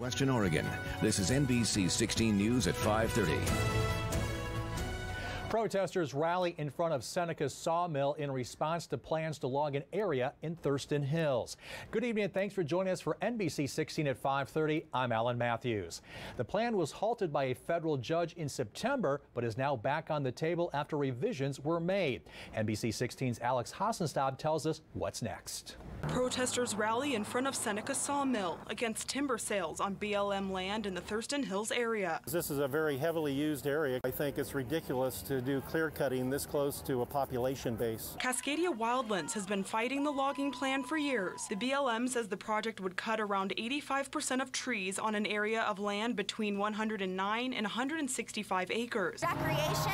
Western Oregon. This is NBC 16 News at 5:30. Protesters rally in front of Seneca's sawmill in response to plans to log an area in Thurston Hills. Good evening and thanks for joining us for NBC 16 at 5:30. I'm Alan Matthews. The plan was halted by a federal judge in September, but is now back on the table after revisions were made. NBC 16's Alex Hassenstab tells us what's next. Protesters rally in front of Seneca Sawmill against timber sales on BLM land in the Thurston Hills area. This is a very heavily used area. I think it's ridiculous to do clear cutting this close to a population base. Cascadia Wildlands has been fighting the logging plan for years. The BLM says the project would cut around 85% of trees on an area of land between 109 and 165 acres. Recreation,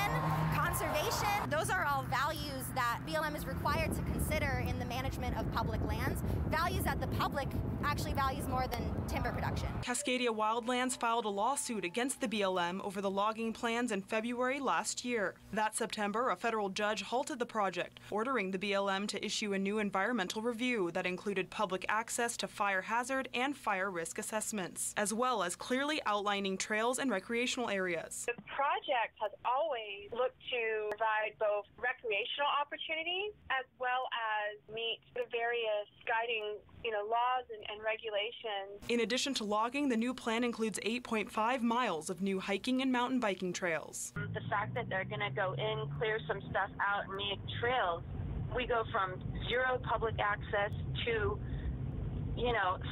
conservation, those are all values that BLM is required to consider in the management of public lands, values that the public actually values more than timber production. Cascadia Wildlands filed a lawsuit against the BLM over the logging plans in February last year. That September, a federal judge halted the project, ordering the BLM to issue a new environmental review that included public access to fire hazard and fire risk assessments, as well as clearly outlining trails and recreational areas. The project has always looked to provide both recreational opportunities as well as meet the various guiding laws and regulations. In addition to logging, the new plan includes 8.5 miles of new hiking and mountain biking trails. The fact that they're going to go in, clear some stuff out, and make trails, we go from zero public access to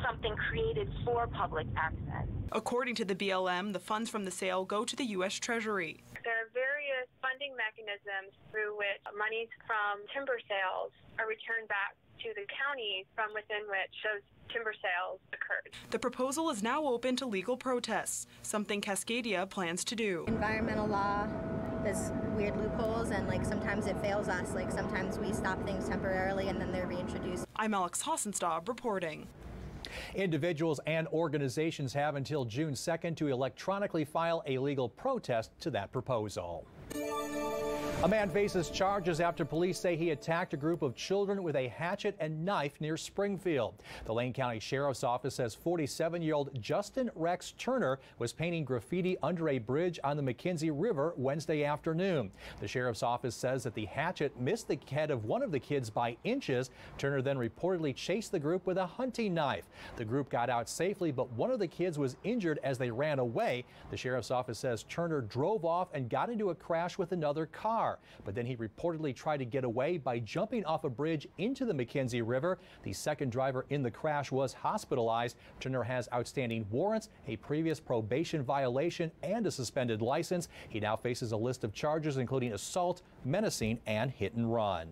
something created for public access. According to the BLM, the funds from the sale go to the U.S. Treasury. There are various funding mechanisms through which monies from timber sales are returned back to the counties from within which those timber sales occurred. The proposal is now open to legal protests, something Cascadia plans to do. Environmental law, there's weird loopholes, and sometimes it fails us. Sometimes we stop things temporarily and then they're reintroduced. I'm Alex Hassenstab reporting. Individuals and organizations have until June 2nd to electronically file a legal protest to that proposal. A man faces charges after police say he attacked a group of children with a hatchet and knife near Springfield. The Lane County Sheriff's Office says 47-year-old Justin Rex Turner was painting graffiti under a bridge on the McKenzie River Wednesday afternoon. The Sheriff's Office says that the hatchet missed the head of one of the kids by inches. Turner then reportedly chased the group with a hunting knife. The group got out safely, but one of the kids was injured as they ran away. The Sheriff's Office says Turner drove off and got into a crash with another car. But then he reportedly tried to get away by jumping off a bridge into the McKenzie River. The second driver in the crash was hospitalized. Turner has outstanding warrants, a previous probation violation, and a suspended license. He now faces a list of charges including assault, menacing, and hit and run.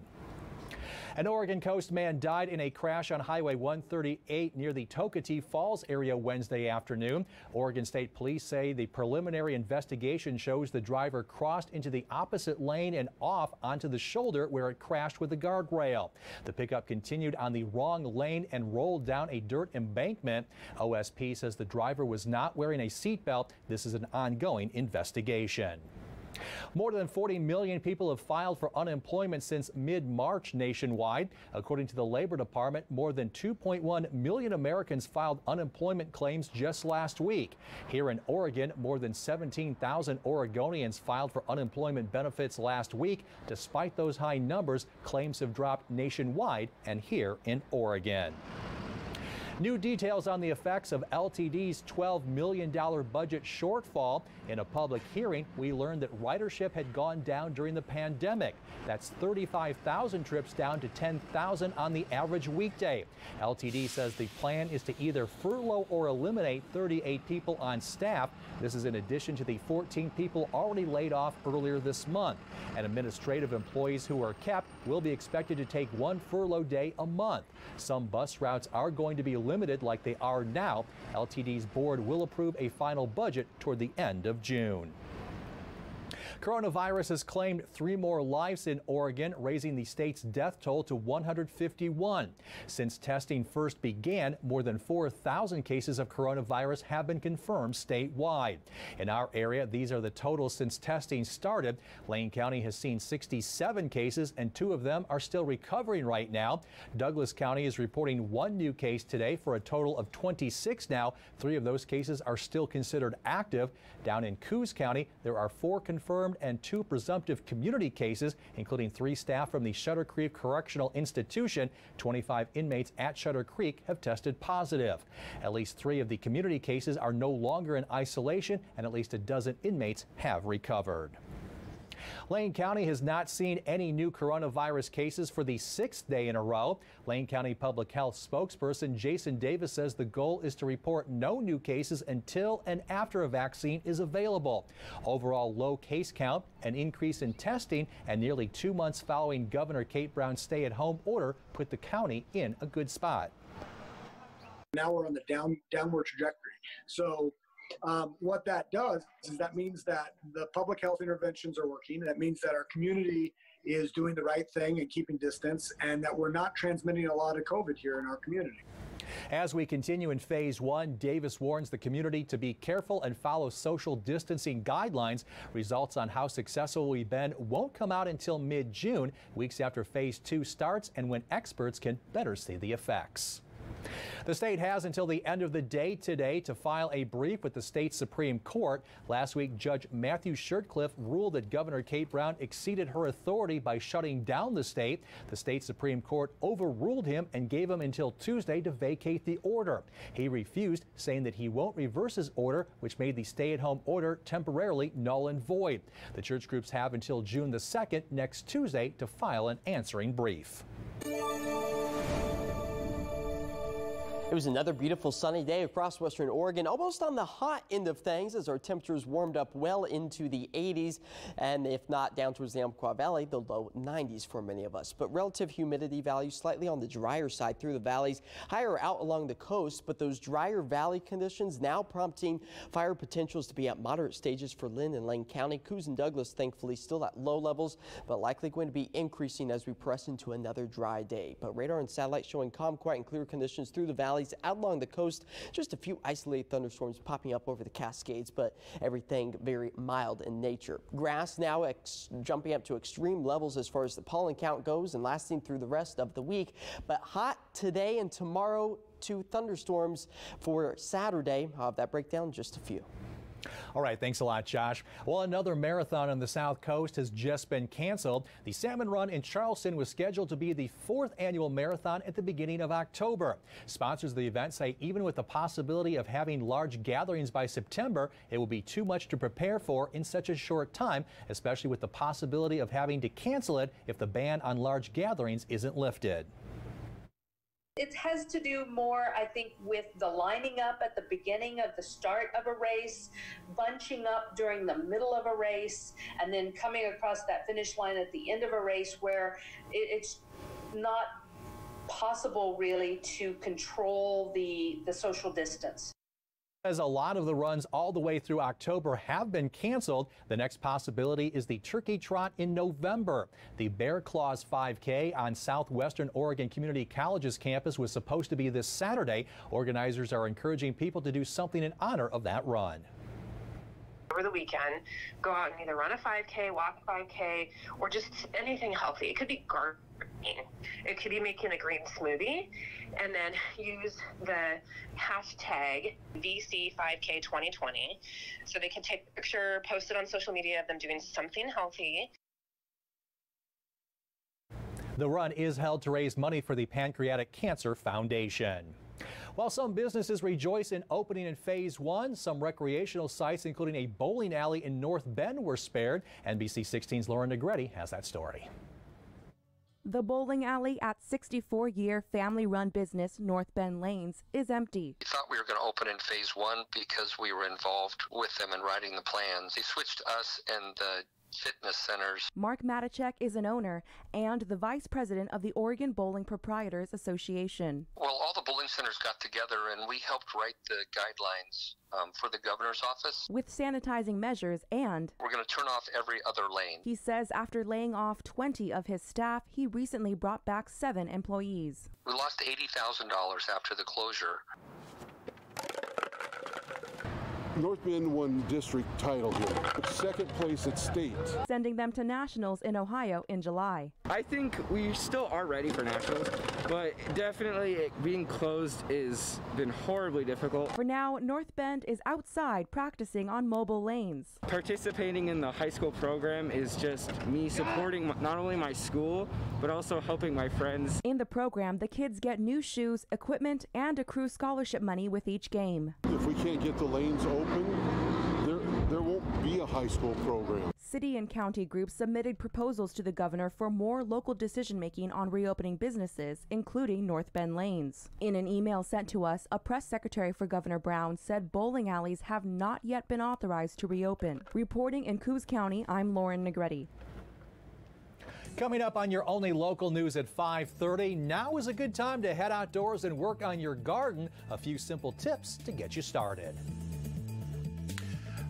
An Oregon Coast man died in a crash on Highway 138 near the Tokatee Falls area Wednesday afternoon. Oregon State Police say the preliminary investigation shows the driver crossed into the opposite lane and off onto the shoulder where it crashed with the guardrail. The pickup continued on the wrong lane and rolled down a dirt embankment. OSP says the driver was not wearing a seatbelt. This is an ongoing investigation. More than 40 million people have filed for unemployment since mid-March nationwide. According to the Labor Department, more than 2.1 million Americans filed unemployment claims just last week. Here in Oregon, more than 17,000 Oregonians filed for unemployment benefits last week. Despite those high numbers, claims have dropped nationwide and here in Oregon. New details on the effects of LTD's $12 million budget shortfall. In a public hearing, we learned that ridership had gone down during the pandemic. That's 35,000 trips down to 10,000 on the average weekday. LTD says the plan is to either furlough or eliminate 38 people on staff. This is in addition to the 14 people already laid off earlier this month. And administrative employees who are kept will be expected to take one furlough day a month. Some bus routes are going to be limited like they are now. LTD's board will approve a final budget toward the end of June. Coronavirus has claimed 3 more lives in Oregon, raising the state's death toll to 151. Since testing first began, more than 4,000 cases of coronavirus have been confirmed statewide. In our area, these are the totals since testing started. Lane County has seen 67 cases, and 2 of them are still recovering right now. Douglas County is reporting 1 new case today for a total of 26 now. 3 of those cases are still considered active. Down in Coos County, there are 4 confirmed and 2 presumptive community cases, including 3 staff from the Shutter Creek Correctional Institution. 25 inmates at Shutter Creek have tested positive. At least 3 of the community cases are no longer in isolation, and at least a dozen inmates have recovered. Lane County has not seen any new coronavirus cases for the 6th day in a row. Lane County Public Health spokesperson Jason Davis says the goal is to report no new cases until and after a vaccine is available. Overall low case count, an increase in testing, and nearly 2 months following Governor Kate Brown's stay-at-home order put the county in a good spot. Now we're on the downward trajectory. So what that does is that means that the public health interventions are working. That means that our community is doing the right thing and keeping distance, and that we're not transmitting a lot of COVID here in our community. As we continue in phase 1, Davis warns the community to be careful and follow social distancing guidelines. Results on how successful we've been won't come out until mid-June, weeks after phase 2 starts and when experts can better see the effects. The state has until the end of the day today to file a brief with the state Supreme Court. Last week, Judge Matthew Shurtleff ruled that Governor Kate Brown exceeded her authority by shutting down the state. The state Supreme Court overruled him and gave him until Tuesday to vacate the order. He refused, saying that he won't reverse his order, which made the stay-at-home order temporarily null and void. The church groups have until June the 2nd, next Tuesday, to file an answering brief. It was another beautiful sunny day across western Oregon, almost on the hot end of things as our temperatures warmed up well into the 80s, and if not down towards the Umpqua Valley, the low 90s for many of us. But relative humidity values slightly on the drier side through the valleys, higher out along the coast, but those drier valley conditions now prompting fire potentials to be at moderate stages for Linn and Lane County. Coos and Douglas thankfully still at low levels, but likely going to be increasing as we press into another dry day. But radar and satellite showing calm, quiet, and clear conditions through the valleys out along the coast. Just a few isolated thunderstorms popping up over the Cascades, but everything very mild in nature. Grass now jumping up to extreme levels as far as the pollen count goes and lasting through the rest of the week. But hot today and tomorrow, 2 thunderstorms for Saturday. I'll have that breakdown in just a few. All right, thanks a lot, Josh. Well, another marathon on the South Coast has just been canceled. The Salmon Run in Charleston was scheduled to be the 4th annual marathon at the beginning of October. Sponsors of the event say even with the possibility of having large gatherings by September, it will be too much to prepare for in such a short time, especially with the possibility of having to cancel it if the ban on large gatherings isn't lifted. It has to do more, I think, with the lining up at the beginning of the start of a race, bunching up during the middle of a race, and then coming across that finish line at the end of a race where it's not possible really to control the social distance. As a lot of the runs all the way through October have been canceled, the next possibility is the Turkey Trot in November. The Bear Claws 5K on Southwestern Oregon Community College's campus was supposed to be this Saturday. Organizers are encouraging people to do something in honor of that run. Over the weekend, go out and either run a 5K, walk a 5K, or just anything healthy. It could be gardening. It could be making a green smoothie, and then use the hashtag VC5K2020 so they can take a picture, post it on social media of them doing something healthy. The run is held to raise money for the Pancreatic Cancer Foundation. While some businesses rejoice in opening in phase 1, some recreational sites, including a bowling alley in North Bend, were spared. NBC 16's Lauren Negretti has that story. The bowling alley at 64-year family-run business North Bend Lanes is empty. We thought we were going to open in phase 1 because we were involved with them in writing the plans. They switched us and the fitness centers. Mark Matichek is an owner and the vice president of the Oregon Bowling Proprietors Association. Well, all the bowling centers got together and we helped write the guidelines for the governor's office. With sanitizing measures and we're going to turn off every other lane. He says after laying off 20 of his staff, he recently brought back 7 employees. We lost $80,000 after the closure. North Bend won district title here, second place at state. Sending them to nationals in Ohio in July. I think we still are ready for nationals, but definitely being closed has been horribly difficult. For now, North Bend is outside practicing on mobile lanes. Participating in the high school program is just me supporting not only my school, but also helping my friends. In the program, the kids get new shoes, equipment, and accrue scholarship money with each game. If we can't get the lanes open, there won't be a high school program. City and county groups submitted proposals to the governor for more local decision-making on reopening businesses, including North Bend lanes. In an email sent to us, a press secretary for Governor Brown said bowling alleys have not yet been authorized to reopen. Reporting in Coos County, I'm Lauren Negretti. Coming up on your only local news at 5:30, now is a good time to head outdoors and work on your garden. A few simple tips to get you started.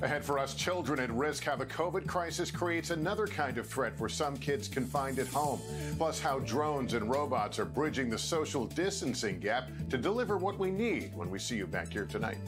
Ahead for us, children at risk, how the COVID crisis creates another kind of threat for some kids confined at home. Plus, how drones and robots are bridging the social distancing gap to deliver what we need when we see you back here tonight.